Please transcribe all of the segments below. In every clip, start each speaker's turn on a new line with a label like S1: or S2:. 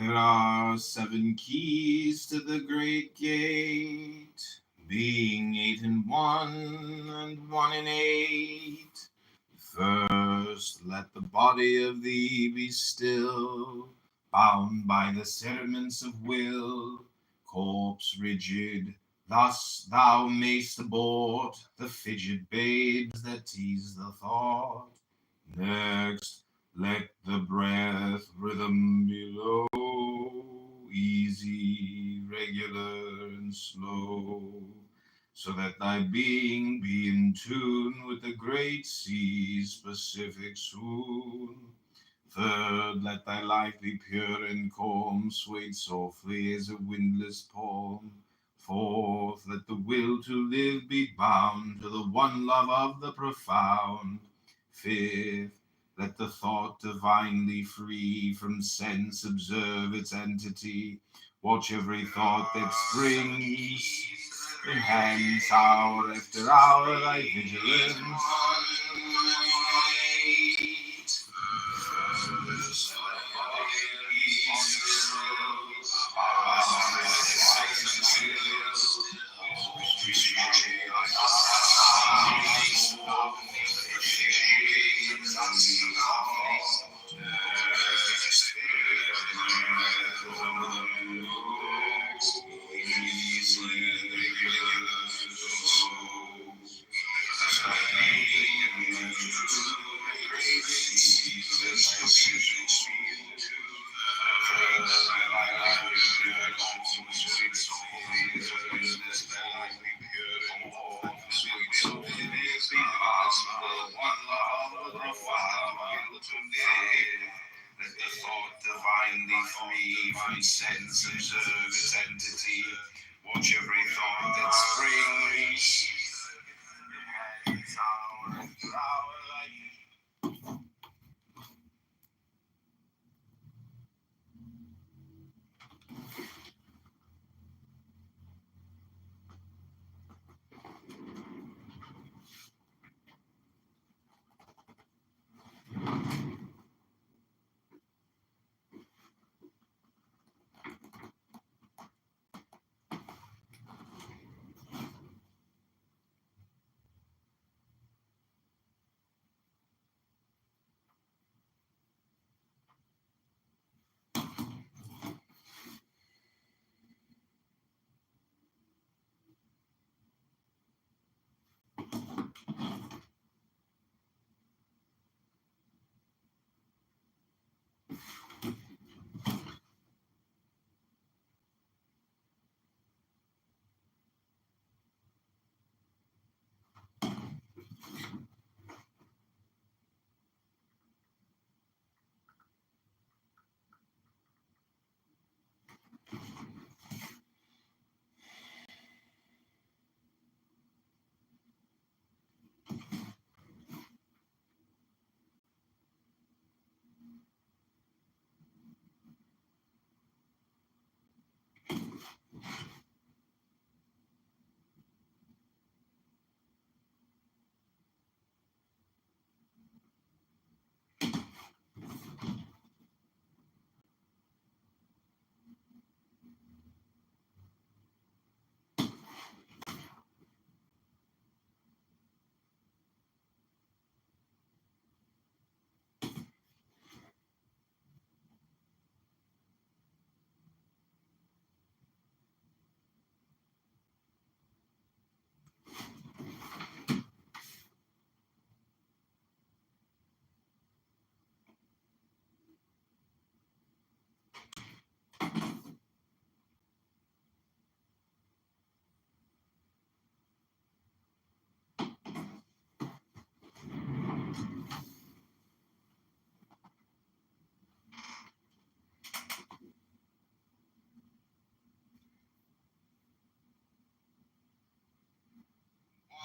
S1: There are 7 keys to the great gate, being 8 in one and 1 in 8. First, let the body of thee be still, bound by the cerements of will, corpse rigid. Thus thou mayst abort the fidget babes that tease the thought. Next, let the breath rhythm be low, easy, regular, and slow, so that thy being be in tune with the great sea's specific swoon. Third, let thy life be pure and calm, swayed softly as a windless palm. Fourth, let the will to live be bound to the one love of the profound. Fifth, let the thought divinely free from sense observe its entity. Watch every thought that springs, enhance hour after hour thy vigilance. Let the thought divinely free from sense observe its entity. Watch every thought that springs. Enhance hour after hour like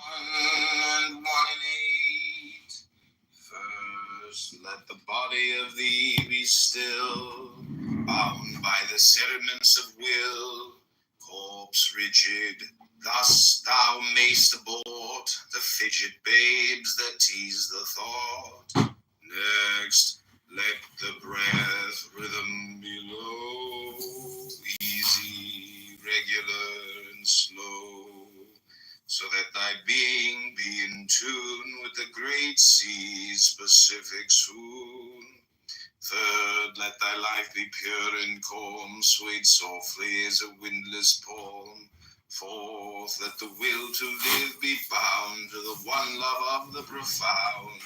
S1: one and 1 in 8. First, let the body of thee be still, bound by the cerements of will, corpse rigid. Thus thou mayst abort the fidget babes that tease the thought. Next, Let the breath rhythm be low, easy, regular, and slow, so that thy being be in tune with the great sea's Pacific swoon. Third, let thy life be pure and calm, swayed softly as a windless palm. Fourth, let the will to live be bound to the one love of the profound.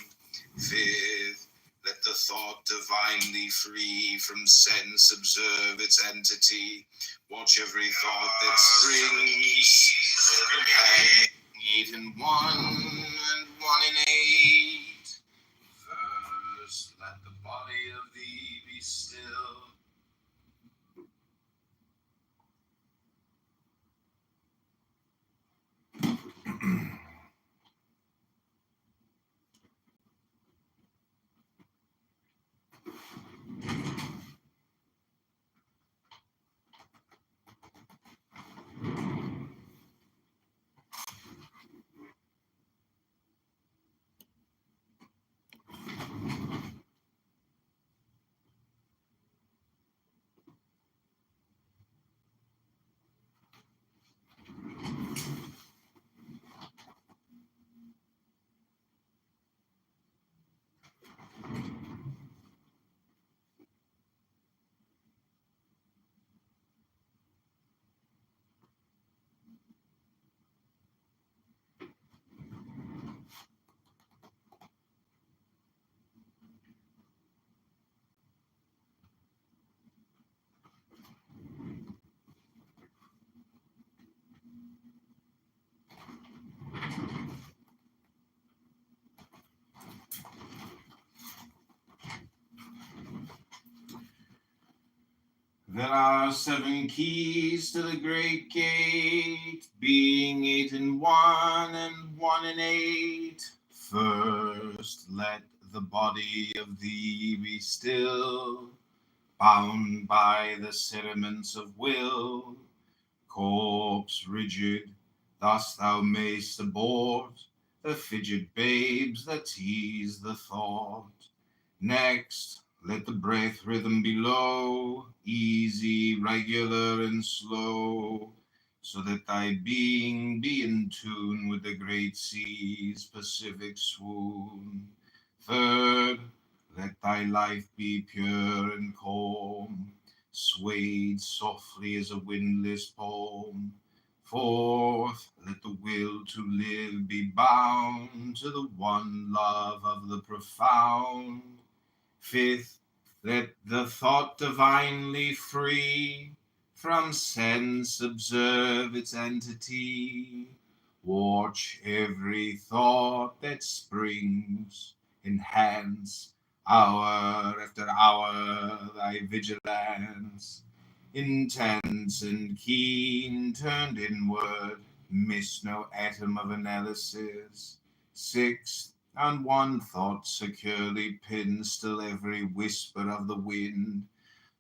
S1: Fifth, let the thought divinely free from sense observe its entity. Watch every thought that springs, eight in one and one in eight. First, let the body of thee be still. There are seven keys to the great gate, being eight in one and one in eight. First, let the body of thee be still, bound by the cerements of will, corpse rigid, thus thou mayst abort the fidget babes that tease the thought. Next, let the breath rhythm be low, easy, regular, and slow, so that thy being be in tune with the great sea's Pacific swoon. Third, let thy life be pure and calm, swayed softly as a windless palm. Fourth, let the will to live be bound to the one love of the profound. Fifth, let the thought divinely free from sense observe its entity. Watch every thought that springs, enhance hour after hour thy vigilance. Intense and keen, turned inward, miss no atom of analysis. Sixth, on one thought securely pinned, still every whisper of the wind,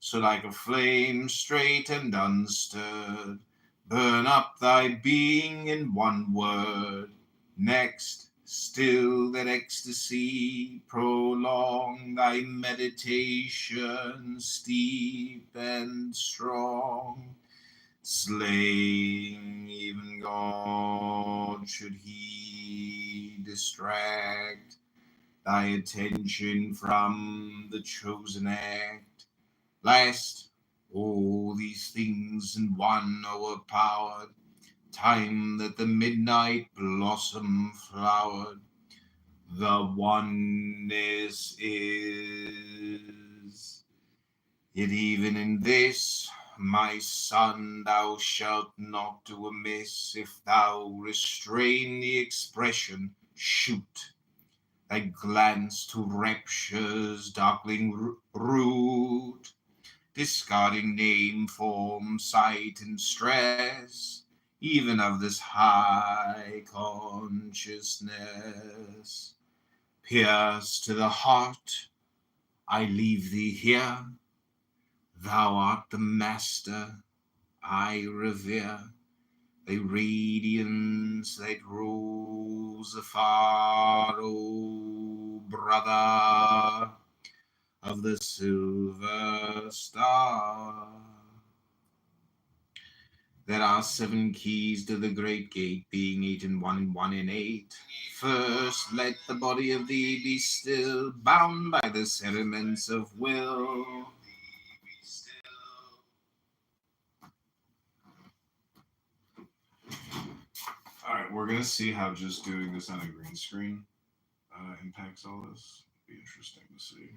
S1: so like a flame straight and unstirred, burn up thy being in one word. Next, still that ecstasy, prolong thy meditation, steep and strong. Slaying even God, should he distract thy attention from the chosen act. Last, all these things in one overpowered, time that the midnight blossom flowered, the oneness is. Yet even in this, my son, thou shalt not do amiss, if thou restrain the expression, shoot thy glance to rapture's darkling root, discarding name, form, sight, and stress, even of this high consciousness. Pierce to the heart, I leave thee here. Thou art the master I revere, a radiance that rules afar, O brother. of the silver star. There are 7 keys to the great gate, being 8 and 1 and 1 and 8. First, let the body of thee be still, bound by the cerements of will. All right, we're gonna see how just doing this on a green screen impacts all this. Be interesting to see.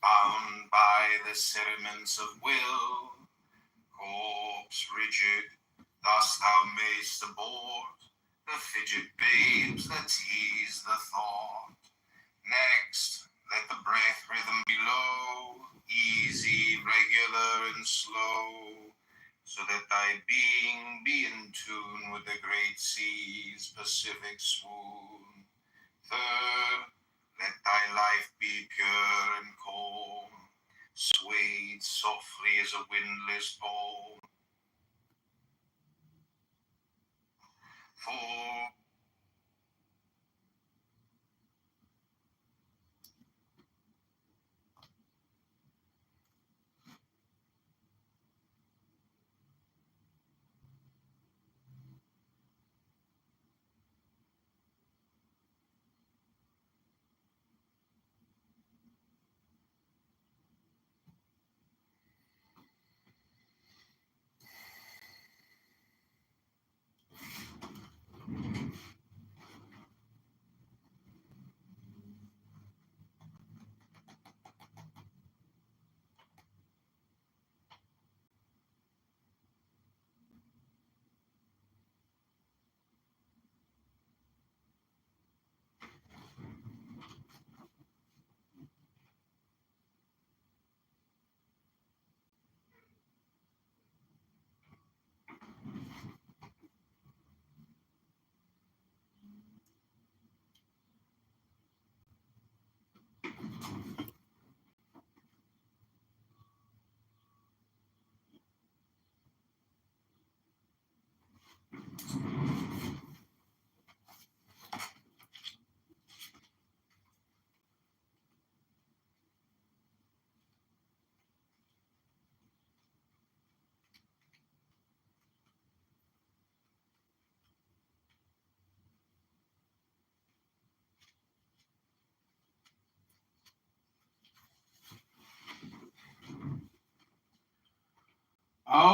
S1: Bound by the sediments of will, corpse rigid, thus thou mayst abort the fidget babes that tease the thought. Next, let the breath rhythm be low, easy, regular, and slow, so that thy being be in tune with the great sea's Pacific swoon. Third, let thy life be pure and calm, swayed softly as a windless palm. Fourth,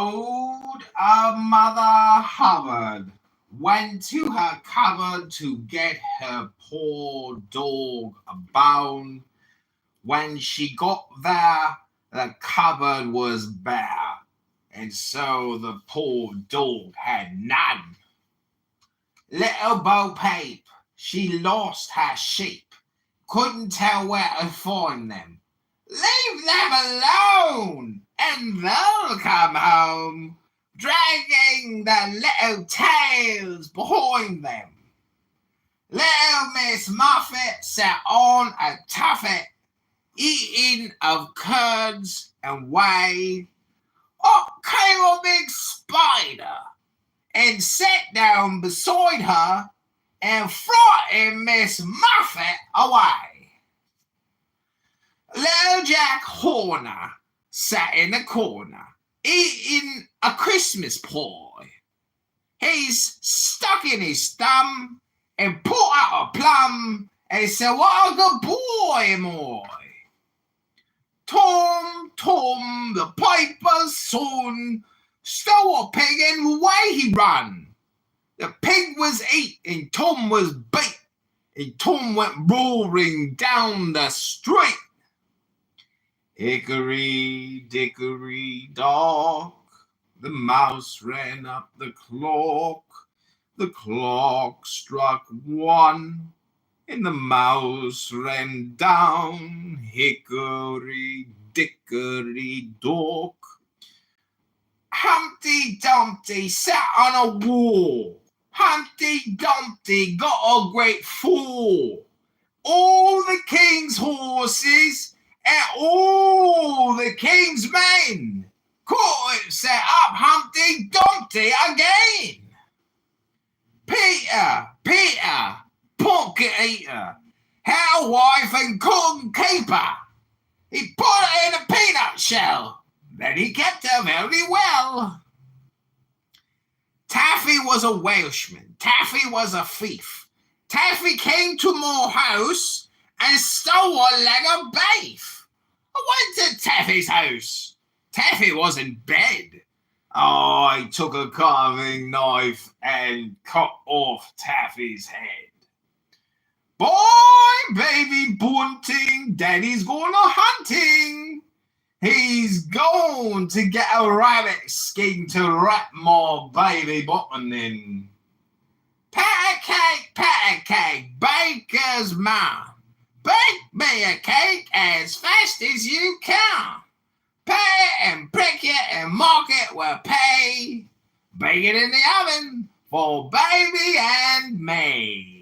S1: old Mother Hubbard went to her cupboard to get her poor dog a bone. When she got there, the cupboard was bare, and so the poor dog had none. Little Bo Peep, she lost her sheep, couldn't tell where to find them. Leave them alone, and they'll come home, dragging their little tails behind them. Little Miss Muffet sat on a tuffet, eating of curds and whey. Up came a big spider and sat down beside her and frightened Miss Muffet away. Little Jack Horner sat in the corner eating a Christmas pie. He's stuck in his thumb and pulled out a plum and said, "What a good boy am I." Tom, Tom, the piper's son, stole a pig and away he ran. The pig was eat and Tom was beat, and Tom went roaring down the street. Hickory, dickory, dock, the mouse ran up the clock. The clock struck 1, and the mouse ran down. Hickory, dickory, dock. Humpty Dumpty sat on a wall. Humpty Dumpty got a great fall. All the king's horses and all the king's men couldn't set up Humpty Dumpty again. Peter, Peter, pocket eater, had a wife and couldn't keep her. He put her in a peanut shell, then he kept her very well. Taffy was a Welshman, Taffy was a thief. Taffy came to my house and stole a leg of beef. I went to Taffy's house. Taffy was in bed. I took a carving knife and cut off Taffy's head. Boy, baby bunting, Daddy's going a hunting. He's going to get a rabbit skin to wrap my baby button in. Pat a cake, baker's man. Bake me a cake as fast as you can. Pay it and prick it and mark it with pay. Bake it in the oven for baby and me.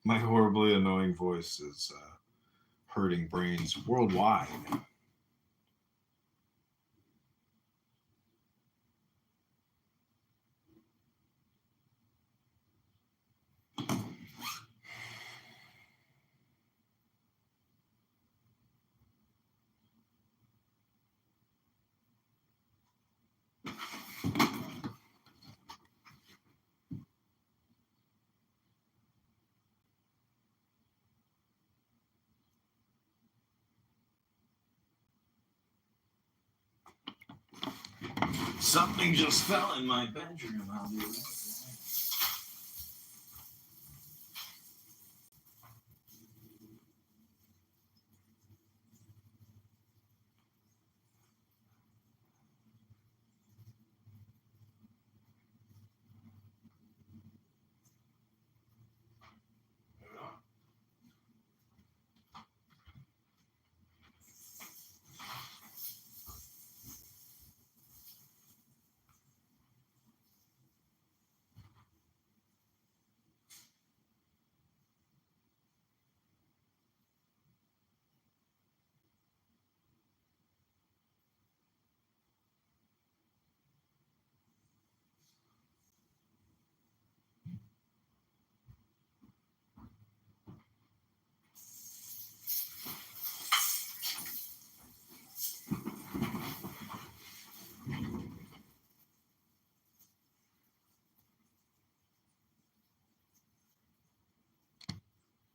S1: My horribly annoying voice is hurting brains worldwide. Something just fell in my bedroom. I'll be right back.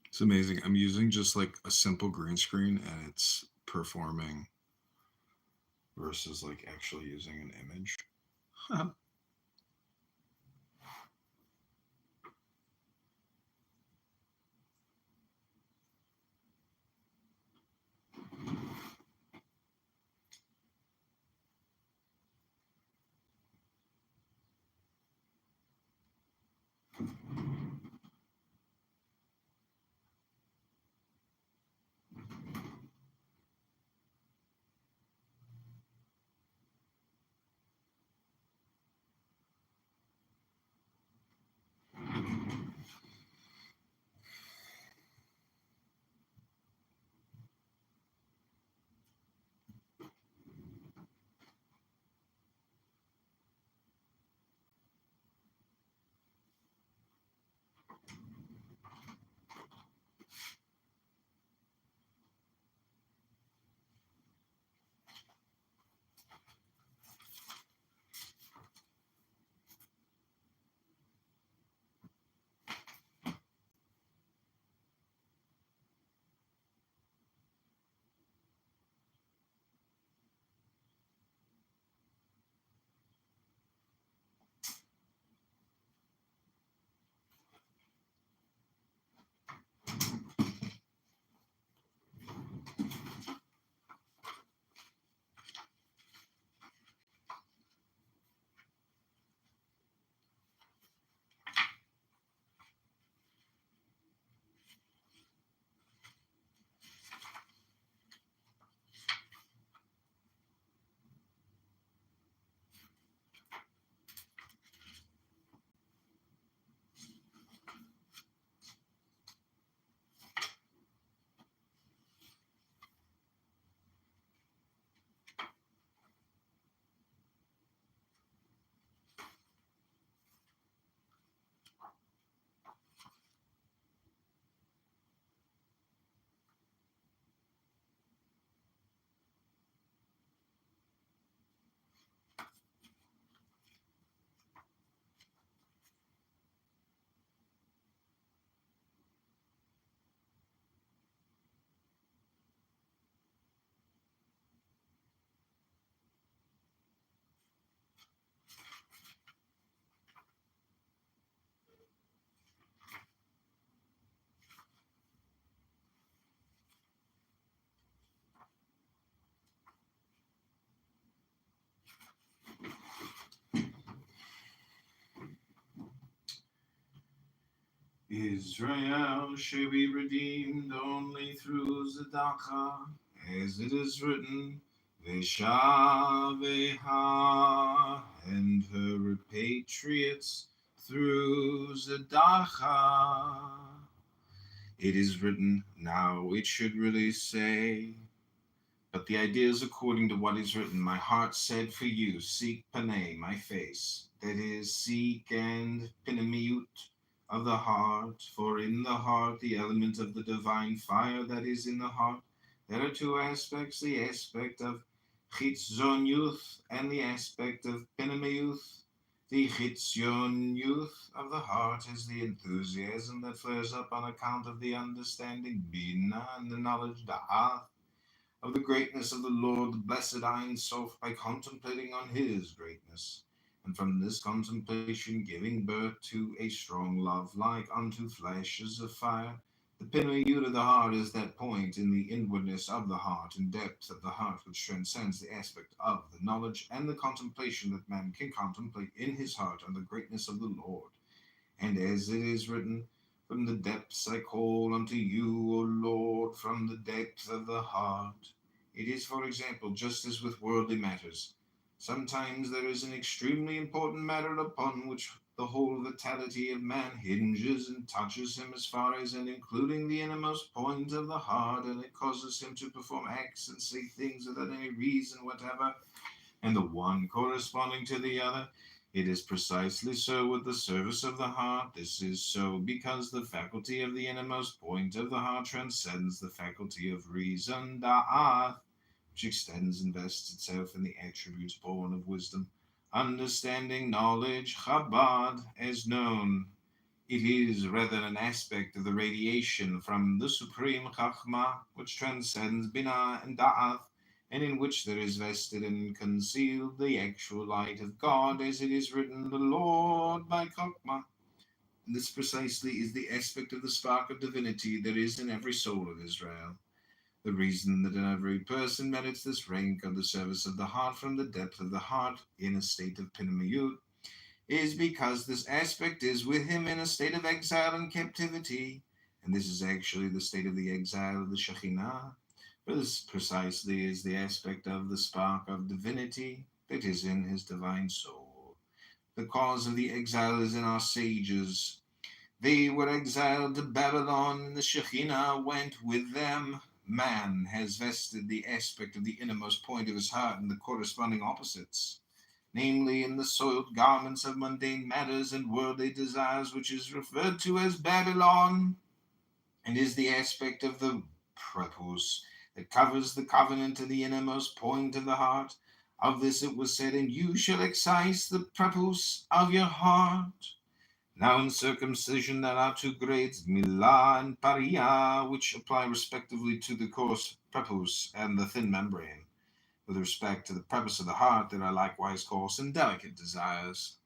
S1: It's amazing. I'm using just like a simple green screen and it's performing versus like actually using an image. Israel shall be redeemed only through Zedekiah, as it is written, Veshaveha, and her repatriates through Zedekiah. It is written, now it should really say, but the idea is according to what is written. My heart said for you, seek Panay, my face. That is, seek and Pinamiut of the heart. For in the heart, the element of the divine fire that is in the heart, there are two aspects, the aspect of Chitzon youth and the aspect of Pinamiut. The Chitzion youth of the heart is the enthusiasm that flares up on account of the understanding, Bina, and the knowledge, Da'ath, of the greatness of the Lord, the blessed Ein Sof, by contemplating on his greatness, and from this contemplation giving birth to a strong love, like unto flashes of fire. The pinnacle of the heart is that point in the inwardness of the heart and depth of the heart which transcends the aspect of the knowledge and the contemplation that man can contemplate in his heart on the greatness of the Lord. And as it is written, from the depths I call unto you, O Lord, from the depth of the heart. It is, for example, just as with worldly matters. Sometimes there is an extremely important matter upon which the whole vitality of man hinges and touches him as far as and including the innermost point of the heart, and it causes him to perform acts and say things without any reason whatever, and the one corresponding to the other. It is precisely so with the service of the heart. This is so because the faculty of the innermost point of the heart transcends the faculty of reason, da'ath, which extends and vests itself in the attributes born of wisdom, understanding, knowledge, chabad, as known. It is rather an aspect of the radiation from the supreme chachma, which transcends bina and da'ath, and in which there is vested and concealed the actual light of God, as it is written, the Lord by chachma. And this precisely is the aspect of the spark of divinity there is in every soul of Israel. The reason that in every person merits this rank of the service of the heart from the depth of the heart in a state of pinamayut is because this aspect is with him in a state of exile and captivity, and this is actually the state of the exile of the Shekhinah, for this precisely is the aspect of the spark of divinity that is in his divine soul. The cause of the exile is in our sages. They were exiled to Babylon, and the Shekhinah went with them. Man has vested the aspect of the innermost point of his heart in the corresponding opposites, namely in the soiled garments of mundane matters and worldly desires, which is referred to as Babylon, and is the aspect of the prepuce that covers the covenant in the innermost point of the heart. Of this it was said, and you shall excise the prepuce of your heart. Now in circumcision there are two grades, milah and paria, which apply respectively to the coarse prepuce and the thin membrane. With respect to the prepuce of the heart, there are likewise coarse and delicate desires.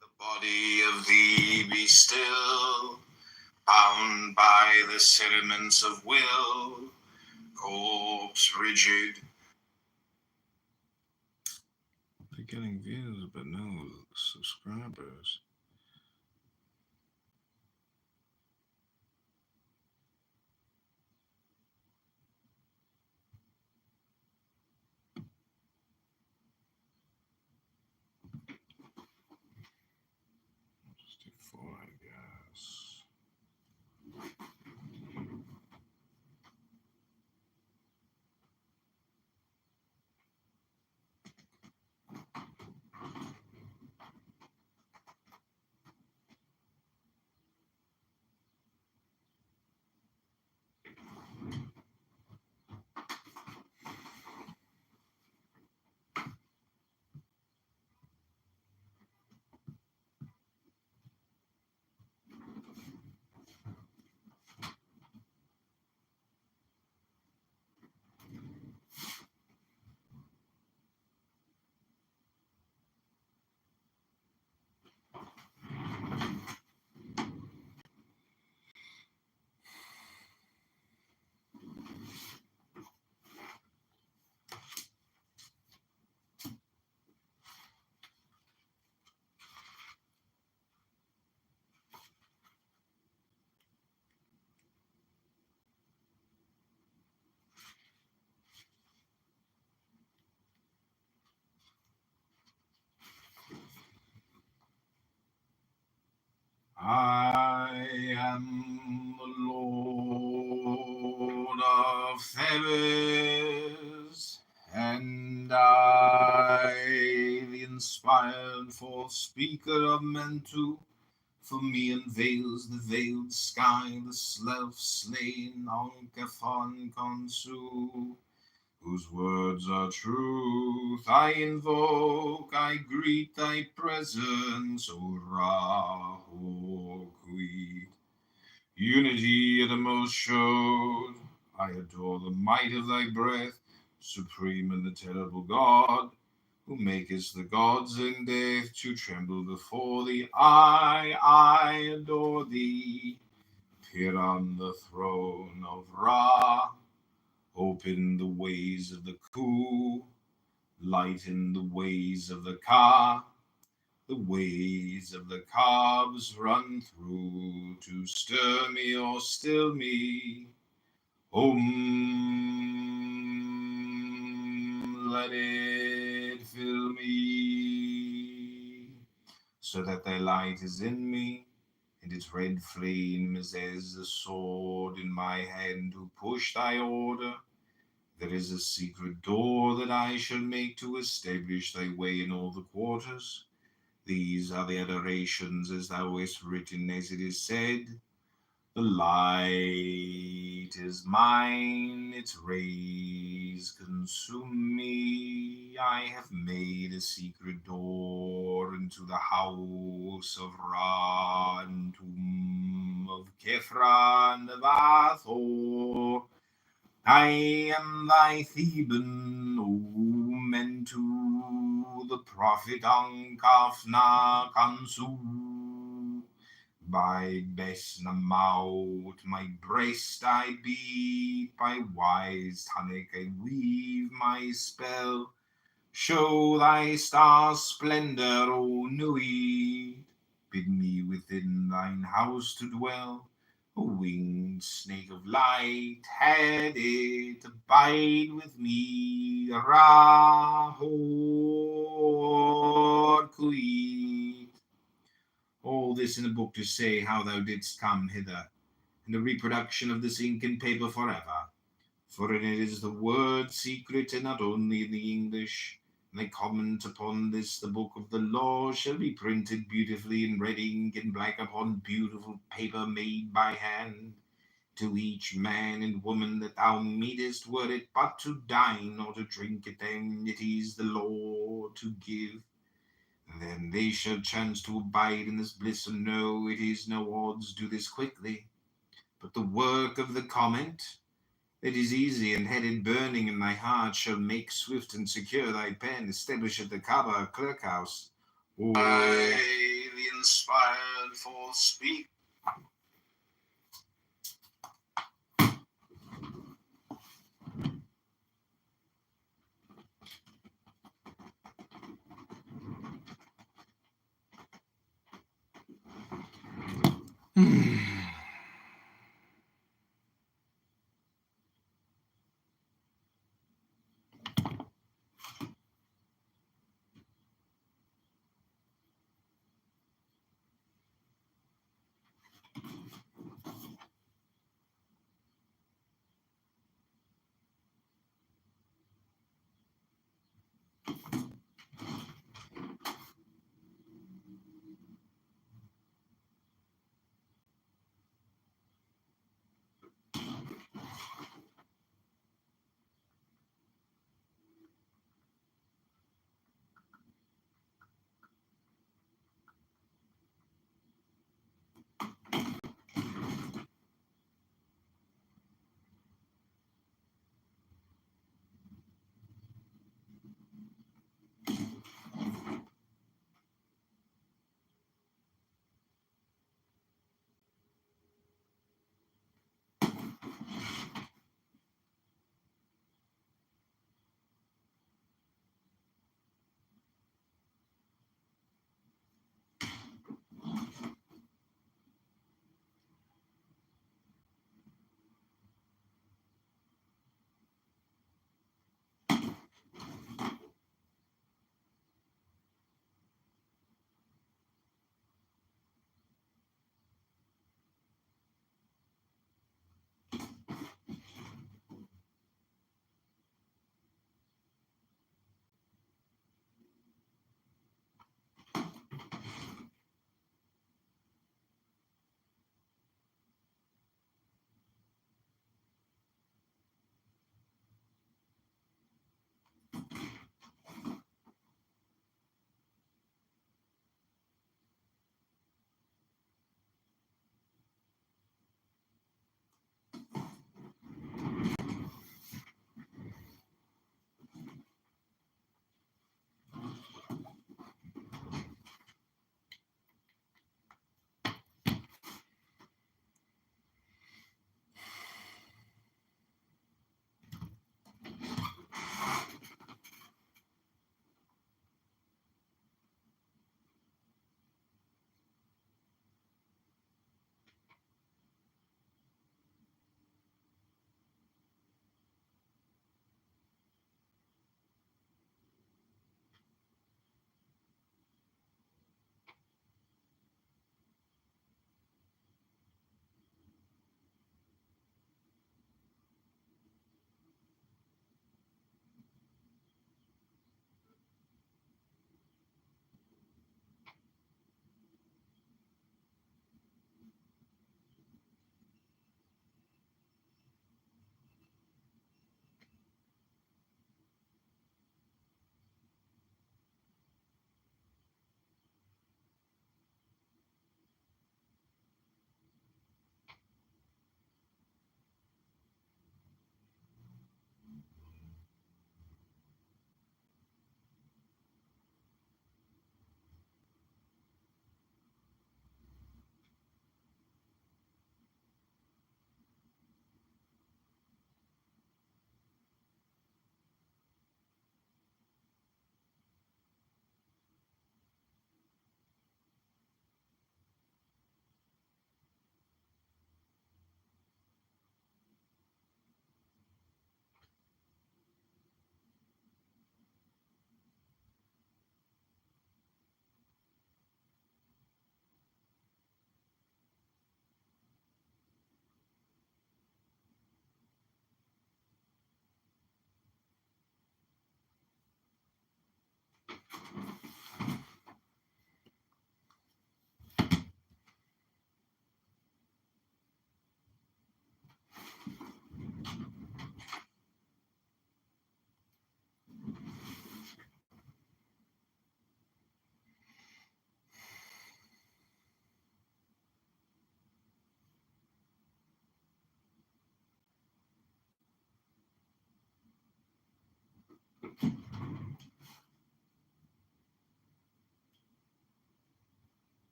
S1: The body of thee be still, bound by the sediments of will, corpse rigid. They're getting views, but no subscribers. Just do four, I guess. I am the Lord of Thebes, and I, the inspired fourth speaker of Mentu, for me unveils the veiled sky, the self-slain Oncathon Konsu, whose words are truth. I invoke, I greet thy presence, O Rahokui. Unity the most showed. I adore the might of thy breath, supreme and the terrible God, who makest the gods in death to tremble before thee. I adore thee. Appear on the throne of Ra. Open the ways of the Ku, lighten the ways of the Ka. The ways of the calves run through to stir me or still me. Let it fill me, so that thy light is in me, and its red flame is as the sword in my hand to push thy order. There is a secret door that I shall make to establish thy way in all the quarters. These are the adorations as thou hast written, as it is said. The light is mine, its rays consume me. I have made a secret door into the house of Ra and tomb of Kefra and of Hathor. I am thy Theban, omen to the prophet Ankafna Kansu. By Besnamaut my breast I beat, by wise Tannic I weave my spell. Show thy star splendor, O Nui. Bid me within thine house to dwell. A winged snake of light, had it abide with me. Rahor Kuit. All this in a book to say how thou didst come hither, and a reproduction of this ink and paper forever. For in it is the word secret, and not only in the English. And they comment upon this, the book of the law shall be printed beautifully in red ink and black upon beautiful paper made by hand. To each man and woman that thou meetest, were it but to dine or to drink at them, it is the law to give. And then they shall chance to abide in this bliss, and know it is no odds do this quickly. But the work of the comment, it is easy, and headed burning in thy heart shall make swift and secure thy pen, establish at the Kaaba clerk house. I, the inspired forth speak.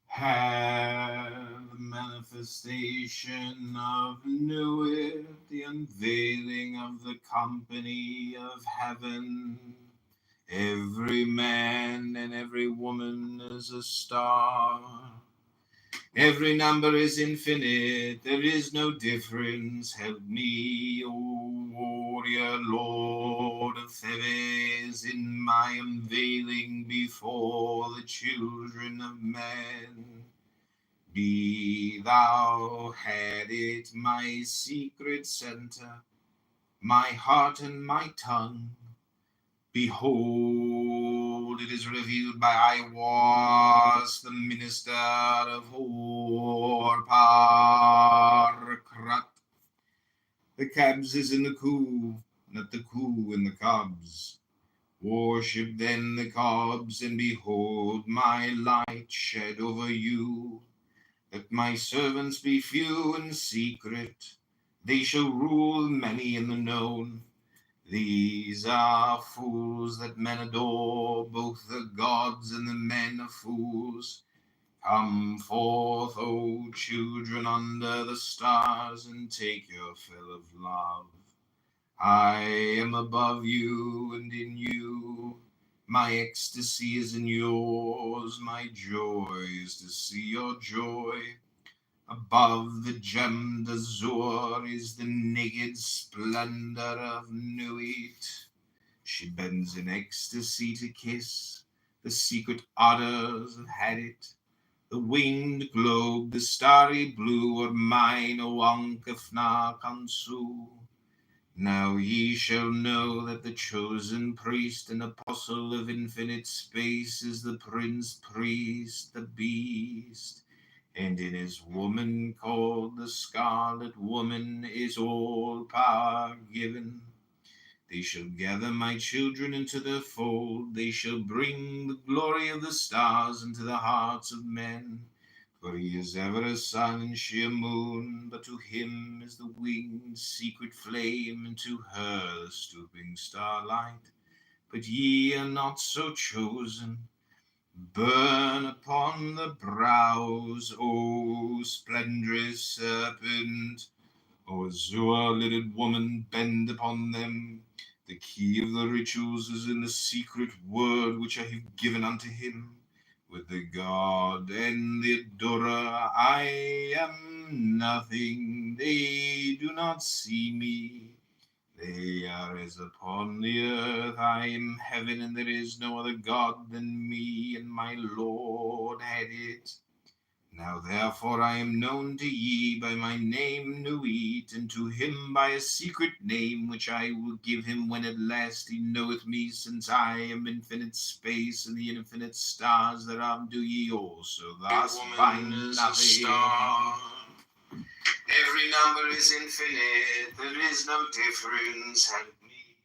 S1: Have the manifestation of Nuit, the unveiling of the company of heaven. Every man and every woman is a star. Every number is infinite, there is no difference. Help me, O warrior Lord of Thebes, in my unveiling before the children of men. Be thou had it my secret center, my heart and my tongue. Behold, it is revealed by I was the minister of Horparkrat. The cabs is in the coup, not the coup in the cobs. Worship then the cobs, and behold my light shed over you. Let my servants be few in secret, they shall rule many in the known. These are fools that men adore, both the gods and the men are fools. Come forth, O children under the stars, and take your fill of love. I am above you and in you. My ecstasy is in yours, my joy is to see your joy. Above the gemmed azure is the naked splendor of Nuit. She bends in ecstasy to kiss. The secret otters have had it. The winged globe, the starry blue, are mine, O Ankefna Kansu. Now ye shall know that the chosen priest and apostle of infinite space is the prince priest, the beast. And in his woman called the scarlet woman is all power given. They shall gather my children into their fold. They shall bring the glory of the stars into the hearts of men. For he is ever a sun and she a moon, but to him is the winged secret flame, and to her the stooping starlight. But ye are not so chosen. Burn upon the brows, O splendrous serpent, O azure-lidded woman, bend upon them. The key of the rituals is in the secret word which I have given unto him. With the god and the adorer I am nothing. They do not see me. They are as upon the earth. I am heaven, and there is no other God than me, and my Lord had it. Now therefore I am known to ye by my name Nuit, and to him by a secret name which I will give him when at last he knoweth me, since I am infinite space, and the infinite stars thereof do ye also thus find nothing. Every number is infinite, there is no difference. Help me.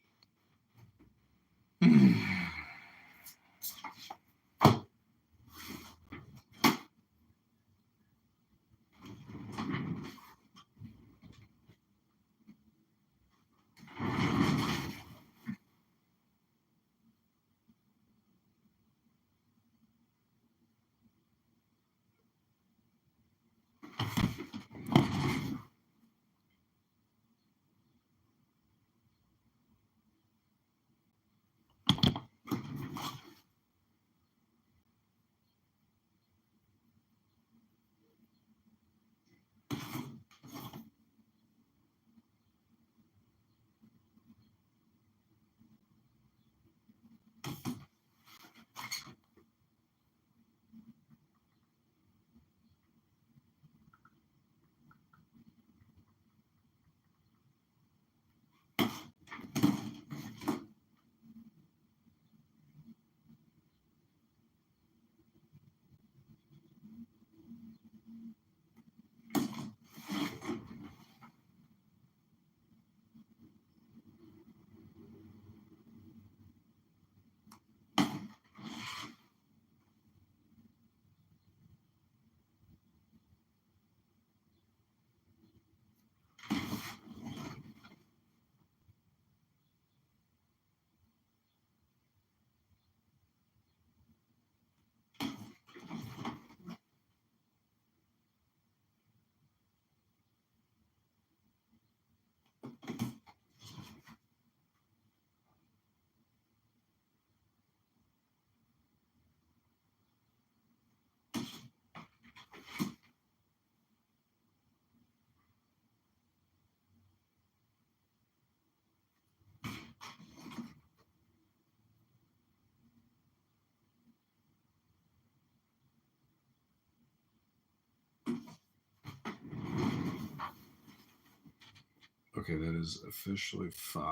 S2: Okay, that is officially 5.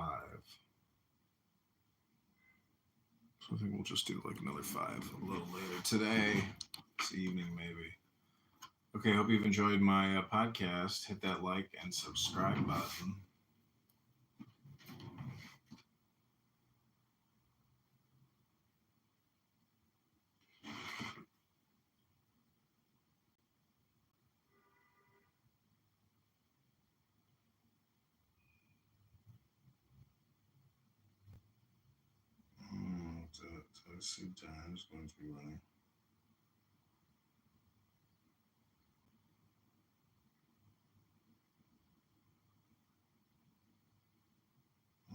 S2: So I think we'll just do like another 5 a little later today, this evening maybe. Okay, hope you've enjoyed my podcast. Hit that like and subscribe button. Tennessee Time is going to be running.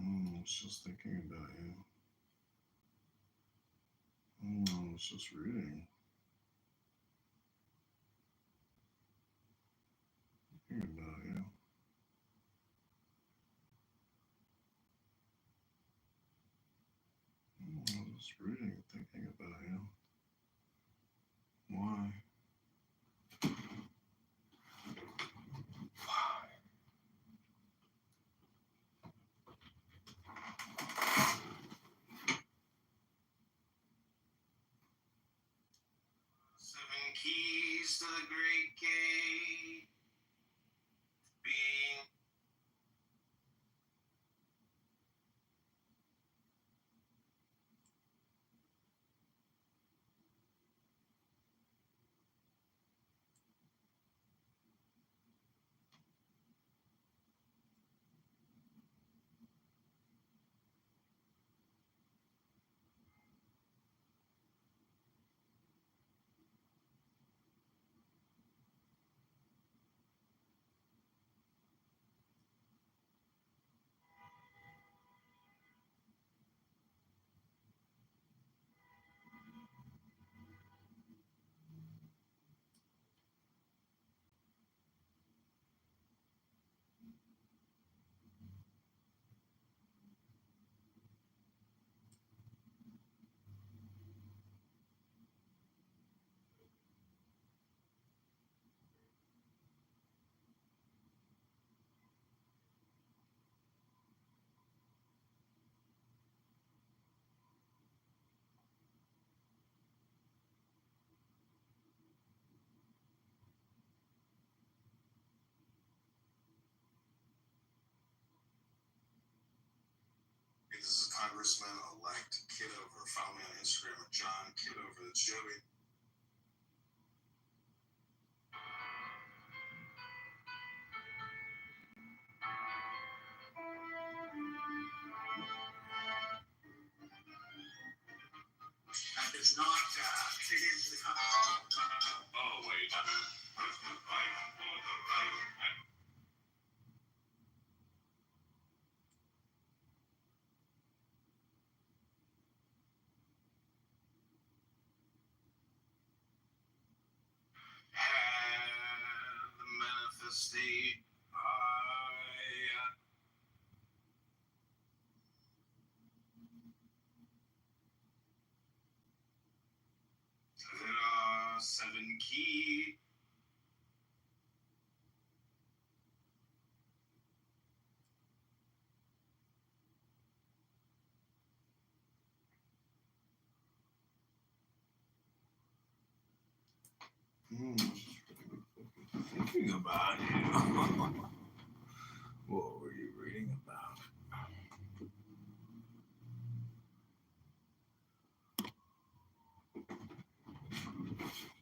S2: I was just thinking about you. I was just reading. Thinking about you. I was just reading, thinking about you. Why?
S1: Seven keys to the great gate. Being this is Congressman elect Kitover. Follow me on Instagram at John Kitover. That's Joey. It's not dig into the oh wait. Have the manifestate. Seven key.
S2: Thinking about you.